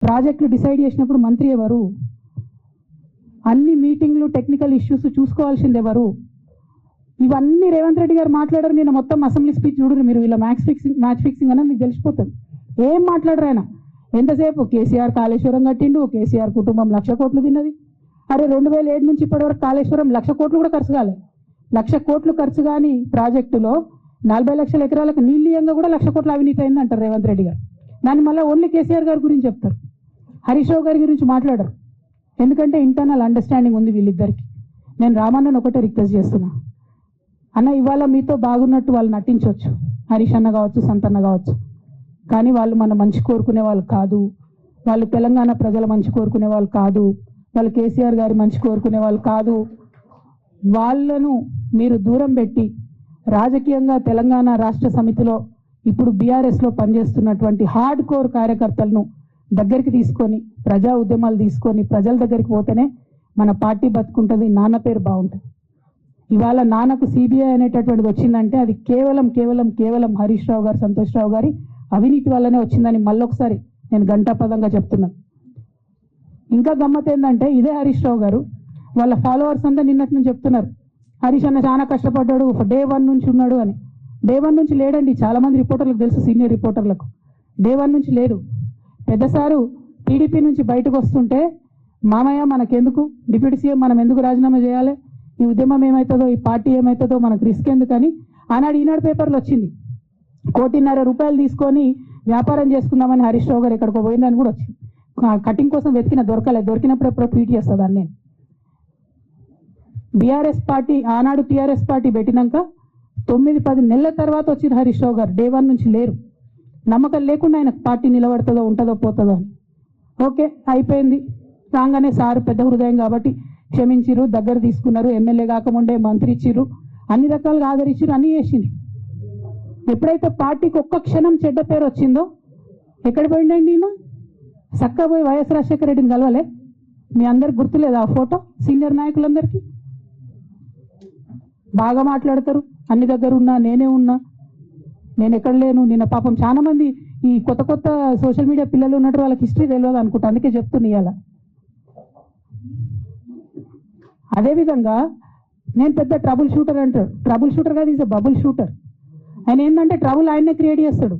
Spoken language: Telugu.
ప్రాజెక్టులు డిసైడ్ చేసినప్పుడు మంత్రి ఎవరు? అన్ని మీటింగ్లు టెక్నికల్ ఇష్యూస్ చూసుకోవాల్సింది ఎవరు? ఇవన్నీ రేవంత్ రెడ్డి గారు మాట్లాడారు. నేను మొత్తం అసెంబ్లీ స్పీచ్ చూడరు మీరు, ఇలా మ్యాచ్ ఫిక్సింగ్ అనేది మీకు తెలిసిపోతుంది. ఏం మాట్లాడరు ఆయన. ఎంతసేపు కేసీఆర్ కాళేశ్వరం కట్టిండు, కేసీఆర్ కుటుంబం 1,00,000 కోట్లు తిన్నది. అరే 2007 నుంచి ఇప్పటి వరకు కాళేశ్వరం 1,00,000 కోట్లు కూడా ఖర్చు కాలేదు. 1,00,000 కోట్లు ఖర్చు కాని ప్రాజెక్టులో 40 లక్షల ఎకరాలకు నీళ్ళీయంగా కూడా 1,00,000 కోట్లు అవినీతి అయింది అంటారు రేవంత్ రెడ్డి గారు. దాన్ని మళ్ళీ ఓన్లీ కేసీఆర్ గారి గురించి చెప్తారు, హరీష్ రావు గారి గురించి మాట్లాడరు. ఎందుకంటే ఇంటర్నల్ అండర్స్టాండింగ్ ఉంది వీళ్ళిద్దరికి. నేను రామన్నను ఒకటే రిక్వెస్ట్ చేస్తున్నా, అన్న ఇవాళ మీతో బాగున్నట్టు వాళ్ళు నటించవచ్చు, హరీష్ అన్న కావచ్చు, సంతన్న కావచ్చు, కానీ వాళ్ళు మన మంచి కోరుకునే వాళ్ళు కాదు. వాళ్ళు తెలంగాణ ప్రజల మంచి కోరుకునే వాళ్ళు కాదు. వాళ్ళు కేసీఆర్ గారి మంచి కోరుకునే వాళ్ళు కాదు. వాళ్ళను మీరు దూరం పెట్టి రాజకీయంగా తెలంగాణ రాష్ట్ర సమితిలో ఇప్పుడు బీఆర్ఎస్లో పనిచేస్తున్నటువంటి హార్డ్ కోర్ కార్యకర్తలను దగ్గరికి తీసుకొని ప్రజా ఉద్యమాలు తీసుకొని ప్రజల దగ్గరికి పోతేనే మన పార్టీ బతుకుంటుంది, నాన్న పేరు బాగుంటుంది. ఇవాళ నాన్నకు సిబిఐ అనేటటువంటిది వచ్చిందంటే అది కేవలం హరీష్ రావు గారు, సంతోష్ రావు గారి అవినీతి వల్లనే వచ్చిందని మళ్ళొకసారి నేను ఘంటాపదంగా చెప్తున్నాను. ఇంకా గమ్మత్ ఏంటంటే ఇదే హరీష్ రావు గారు వాళ్ళ ఫాలోవర్స్ అంతా నిన్నటి నుంచి చెప్తున్నారు, హరీష్ అన్న చాలా కష్టపడ్డాడు, డే 1 నుంచి ఉన్నాడు అని. డే 1 నుంచి లేడండి. చాలా మంది రిపోర్టర్లకు తెలుసు, సీనియర్ రిపోర్టర్లకు డే 1 నుంచి లేదు. పెద్ద సారు టీడీపీ నుంచి బయటకు వస్తుంటే మామయ్య మనకెందుకు, డిప్యూటీ సీఎం మనం ఎందుకు రాజీనామా చేయాలి, ఈ ఉద్యమం ఏమవుతుందో, ఈ పార్టీ ఏమవుతుందో మనకు రిస్క్ ఎందుకని ఆనాడు ఈనాడు పేపర్లో వచ్చింది. 1,50,00,000 రూపాయలు తీసుకొని వ్యాపారం చేసుకుందామని హరీష్ రావు గారు ఎక్కడికో పోయిందని కూడా వచ్చింది. కటింగ్ కోసం వెతికిన దొరకలేదు, దొరికినప్పుడు ఎప్పుడో ట్వీట్ చేస్తుందని. నేను బీఆర్ఎస్ పార్టీ ఆనాడు టీఆర్ఎస్ పార్టీ పెట్టినాక 9-10 నెలల తర్వాత వచ్చింది హరీష్ రావు గారు. డే 1 నుంచి లేరు. నమ్మకం లేకుండా ఆయన పార్టీ నిలబడుతుందో ఉంటుందో పోతుందో అని. ఓకే అయిపోయింది. రాగానే సారు పెద్ద హృదయం కాబట్టి క్షమించిరు, దగ్గర తీసుకున్నారు, ఎమ్మెల్యే కాకముందే మంత్రి ఇచ్చిర్రు, అన్ని రకాలుగా ఆదరించారు, అన్ని చేసిండ్రు. ఎప్పుడైతే పార్టీకి ఒక్క క్షణం చెడ్డ పేరు వచ్చిందో ఎక్కడ పోయిండండి ఈయన? చక్కగా పోయి వైఎస్ రాజశేఖర రెడ్డిని కలవలే? మీ అందరికి గుర్తులేదు ఆ ఫోటో? సీనియర్ నాయకులందరికీ బాగా మాట్లాడతారు, అన్ని దగ్గర ఉన్నా, నేనే ఉన్నా, నేను ఎక్కడ లేను. నిన్న పాపం చాలా మంది ఈ కొత్త సోషల్ మీడియా పిల్లలు ఉన్నట్టు వాళ్ళకి హిస్టరీ తెలియదు అనుకుంటా, అందుకే చెప్తున్నా ఇవాళ. అదేవిధంగా నేను పెద్ద ట్రబుల్ షూటర్ అంటాడు. ట్రబుల్ షూటర్ కాదు, ఈజ్ అ బబుల్ షూటర్. ఆయన ఏంటంటే ట్రబుల్ ఆయన్నే క్రియేట్ చేస్తాడు.